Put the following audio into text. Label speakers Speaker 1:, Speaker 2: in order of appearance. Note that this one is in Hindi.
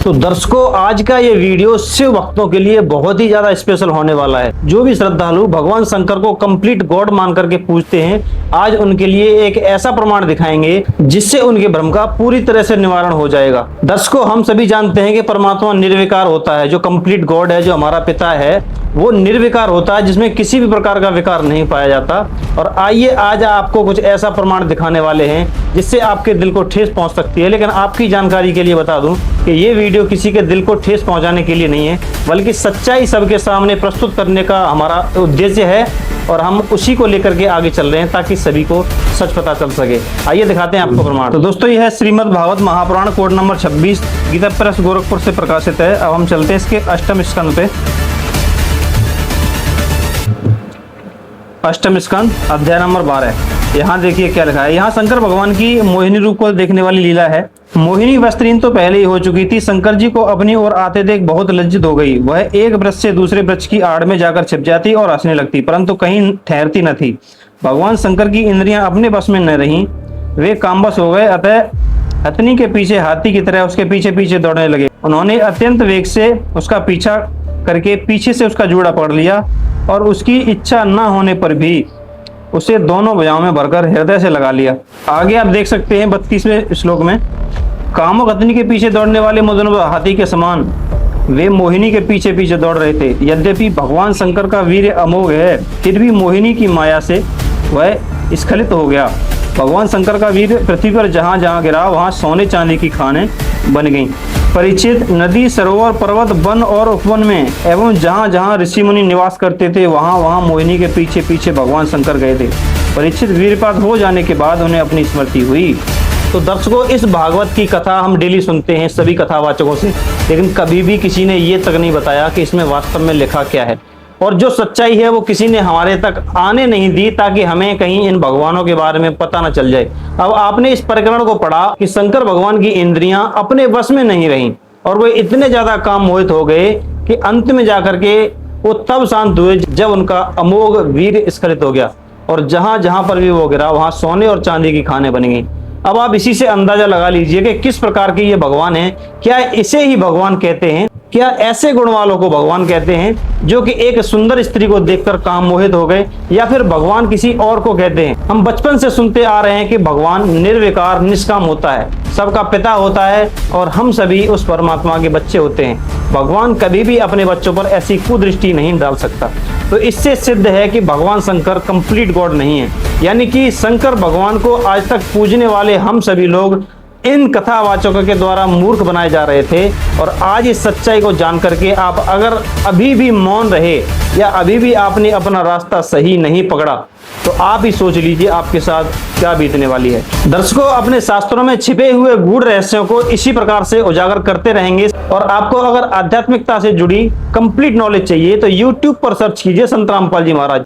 Speaker 1: तो दर्शकों, आज का ये वीडियो शिव भक्तों के लिए बहुत ही ज्यादा स्पेशल होने वाला है। जो भी श्रद्धालु भगवान शंकर को कंप्लीट गॉड मान करके पूजते हैं, आज उनके लिए एक ऐसा प्रमाण दिखाएंगे जिससे उनके भ्रम का पूरी तरह से निवारण हो जाएगा। दर्शकों, हम सभी जानते हैं कि परमात्मा निर्विकार होता है। जो कंप्लीट गॉड है, जो हमारा पिता है, वो निर्विकार होता है, जिसमें किसी भी प्रकार का विकार नहीं पाया जाता। और आइए आज आपको कुछ ऐसा प्रमाण दिखाने वाले हैं जिससे आपके दिल को ठेस पहुंच सकती है। लेकिन आपकी जानकारी के लिए बता दूं कि ये वीडियो किसी के दिल को ठेस पहुंचाने के लिए नहीं है, बल्कि सच्चाई सबके सामने प्रस्तुत करने का हमारा उद्देश्य है और हम उसी को लेकर के आगे चल रहे हैं ताकि सभी को सच पता चल सके। आइए दिखाते हैं आपको प्रमाण। तो दोस्तों, यह है Shrimad Bhagavat Mahapuran code number 26, Gita press Gorakhpur से प्रकाशित है। अब हम चलते हैं इसके अष्टम स्कंद पे। अष्टम स्कंद अध्याय नंबर 12। यहाँ देखिए क्या लिखा है। यहाँ शंकर भगवान की मोहिनी रूप को देखने वाली लीला है। मोहिनी वस्त्रीन तो पहले ही हो चुकी थी। शंकर जी को अपनी ओर आते देख बहुत लज्जित हो गई। वह एक वृक्ष से दूसरे वृक्ष की आड़ में जाकर छिप जाती और हंसने लगती, परंतु कहीं ठहरती न थी। भगवान शंकर की इंद्रियां अपने बस में न रहीं, वे कामबस हो गए। अतः हथनी के पीछे हाथी की तरह उसके पीछे पीछे दौड़ने लगे। उन्होंने अत्यंत वेग से उसका पीछा करके पीछे से उसका जूड़ा पकड़ लिया और उसकी इच्छा न होने पर भी उसे दोनों भुजाओं में भरकर हृदय से लगा लिया। आगे आप देख सकते हैं 32वें श्लोक में, कामुक हथनी के पीछे दौड़ने वाले मदन हाथी के समान वे मोहिनी के पीछे पीछे दौड़ रहे थे। यद्यपि भगवान शंकर का वीर्य अमोघ है, फिर भी मोहिनी की माया से वह स्खलित हो गया। भगवान शंकर का वीर पृथ्वी पर जहां जहां गिरा वहां सोने चांदी की खानें बन गईं। परीक्षित, नदी, सरोवर, पर्वत, वन और उपवन में एवं जहां जहां ऋषि मुनि निवास करते थे वहां वहां मोहिनी के पीछे पीछे भगवान शंकर गए थे। परीक्षित वीरपात हो जाने के बाद उन्हें अपनी स्मृति हुई। तो दर्शकों, इस भागवत की कथा हम डेली सुनते हैं सभी कथावाचकों से, लेकिन कभी भी किसी ने ये तक नहीं बताया कि इसमें वास्तव में लिखा क्या है। और जो सच्चाई है वो किसी ने हमारे तक आने नहीं दी ताकि हमें कहीं इन भगवानों के बारे में पता न चल जाए। अब आपने इस प्रकरण को पढ़ा कि शंकर भगवान की इंद्रियां अपने वश में नहीं रहीं और वे इतने ज्यादा काम मोहित हो गए कि अंत में जाकर के वो तब शांत हुए जब उनका अमोघ वीर स्खलित हो गया और जहां जहां पर भी वो गिरा वहां सोने और चांदी की खानें बन गई। अब आप इसी से अंदाजा लगा लीजिए कि किस प्रकार के ये भगवान हैं। क्या इसे ही भगवान कहते हैं? क्या ऐसे गुण वालों को भगवान कहते हैं जो कि एक सुंदर स्त्री को देखकर काम मोहित हो गए, या फिर भगवान किसी और को कहते हैं? हम बचपन से सुनते आ रहे हैं कि भगवान निर्विकार निष्काम होता है, सबका पिता होता है और हम सभी उस परमात्मा के बच्चे होते हैं। भगवान कभी भी अपने बच्चों पर ऐसी कुदृष्टि नहीं डाल सकता। तो इससे सिद्ध है कि भगवान शंकर कंप्लीट गॉड नहीं है। यानी कि शंकर भगवान को आज तक पूजने वाले हम सभी लोग इन कथावाचकों के द्वारा मूर्ख बनाए जा रहे थे। और आज इस सच्चाई को जान करके आप अगर अभी भी मौन रहे या अभी भी आपने अपना रास्ता सही नहीं पकड़ा तो आप ही सोच लीजिए आपके साथ क्या बीतने वाली है। दर्शकों, अपने शास्त्रों में छिपे हुए गूढ़ रहस्यों को इसी प्रकार से उजागर करते रहेंगे। और आपको अगर आध्यात्मिकता से जुड़ी कंप्लीट नॉलेज चाहिए तो YouTube पर सर्च कीजिए संत रामपाल जी महाराज।